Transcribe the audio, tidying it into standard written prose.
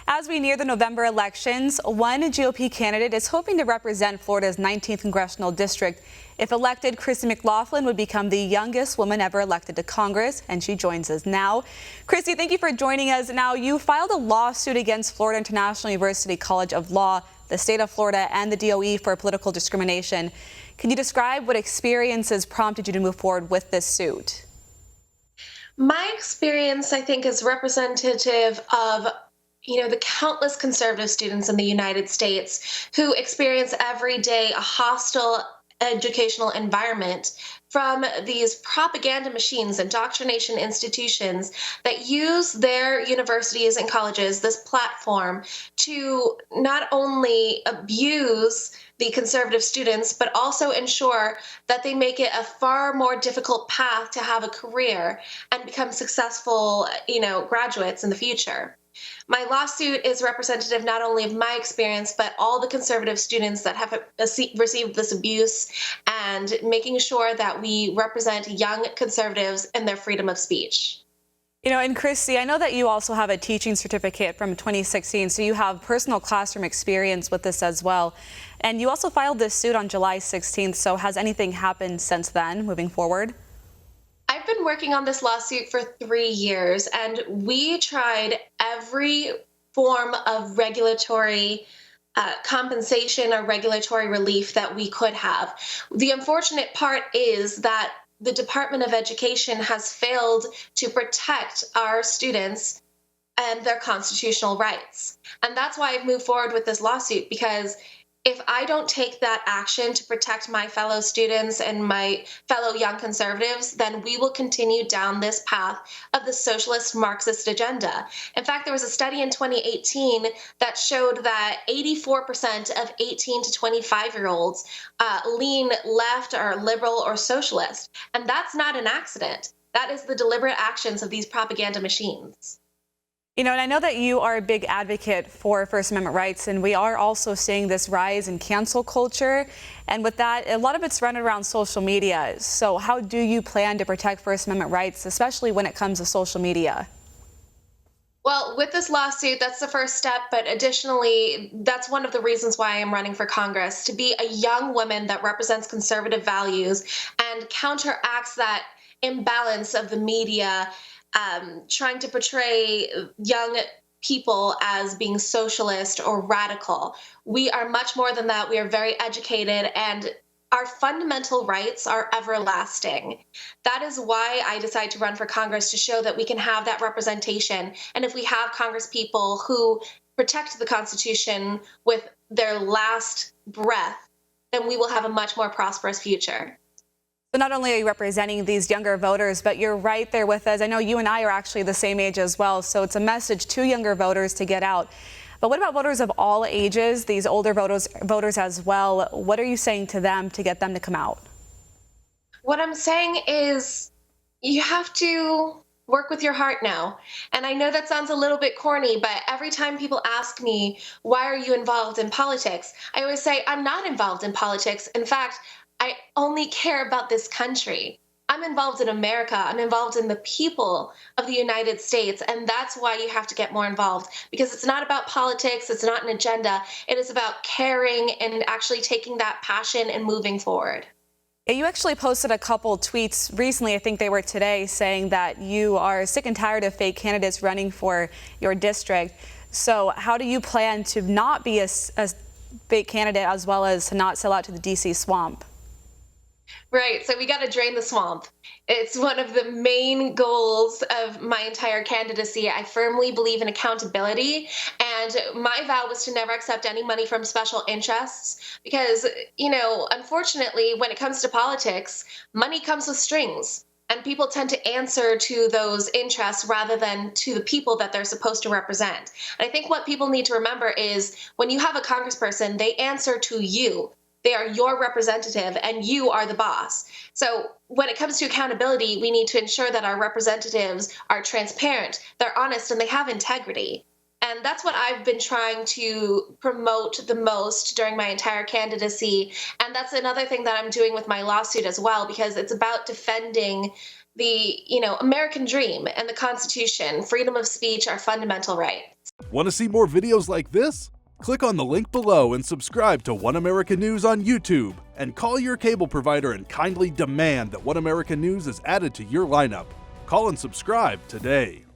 As we near the November elections, one GOP candidate is hoping to represent Florida's 19th congressional district. If elected, Christy McLaughlin would become the youngest woman ever elected to Congress, and she joins us now. Christy, thank you for joining us. Now, you filed a lawsuit against Florida International University College of Law, the state of Florida, and the DOE for political discrimination. Can you describe what experiences prompted you to move forward with this suit? My experience, I think, is representative of the countless conservative students in the United States who experience every day a hostile educational environment from these propaganda machines, indoctrination institutions that use their universities and colleges, this platform, to not only abuse the conservative students, but also ensure that they make it a far more difficult path to have a career and become successful, graduates in the future. My lawsuit is representative not only of my experience, but all the conservative students that have received this abuse, and making sure that we represent young conservatives and their freedom of speech. And Christy, I know that you also have a teaching certificate from 2016, so you have personal classroom experience with this as well. And you also filed this suit on July 16th, so has anything happened since then, moving forward? I've been working on this lawsuit for 3 years, and we tried every form of regulatory compensation or regulatory relief that we could have. The unfortunate part is that the Department of Education has failed to protect our students and their constitutional rights. And that's why I've moved forward with this lawsuit, because if I don't take that action to protect my fellow students and my fellow young conservatives, then we will continue down this path of the socialist Marxist agenda. In fact, there was a study in 2018 that showed that 84% of 18 to 25-year-olds lean left or liberal or socialist. And that's not an accident. That is the deliberate actions of these propaganda machines. And I know that you are a big advocate for First Amendment rights, and we are also seeing this rise in cancel culture. And with that, a lot of it's run around social media. So how do you plan to protect First Amendment rights, especially when it comes to social media? Well, with this lawsuit, that's the first step. But additionally, that's one of the reasons why I'm running for Congress, to be a young woman that represents conservative values and counteracts that imbalance of the media trying to portray young people as being socialist or radical. We are much more than that. We are very educated, and our fundamental rights are everlasting. That is why I decided to run for Congress, to show that we can have that representation. And if we have Congress people who protect the Constitution with their last breath, then we will have a much more prosperous future. So not only are you representing these younger voters, but you're right there with us. I know you and I are actually the same age as well, so it's a message to younger voters to get out. But what about voters of all ages, these older voters as well? What are you saying to them to get them to come out? What I'm saying is you have to work with your heart now. And I know that sounds a little bit corny, but every time people ask me, why are you involved in politics? I always say, I'm not involved in politics. In fact, I only care about this country. I'm involved in America. I'm involved in the people of the United States. And that's why you have to get more involved, because it's not about politics. It's not an agenda. It is about caring and actually taking that passion and moving forward. You actually posted a couple tweets recently, I think they were today, saying that you are sick and tired of fake candidates running for your district. So how do you plan to not be a fake candidate, as well as to not sell out to the DC swamp? Right, so we got to drain the swamp. It's one of the main goals of my entire candidacy. I firmly believe in accountability, and my vow was to never accept any money from special interests because, unfortunately, when it comes to politics, money comes with strings, and people tend to answer to those interests rather than to the people that they're supposed to represent. And I think what people need to remember is when you have a congressperson, they answer to you. They are your representative, and you are the boss. So when it comes to accountability, we need to ensure that our representatives are transparent, they're honest, and they have integrity. And that's what I've been trying to promote the most during my entire candidacy. And that's another thing that I'm doing with my lawsuit as well, because it's about defending the, American dream and the Constitution, freedom of speech, our fundamental rights. Want to see more videos like this? Click on the link below and subscribe to One America News on YouTube, and call your cable provider and kindly demand that One America News is added to your lineup. Call and subscribe today.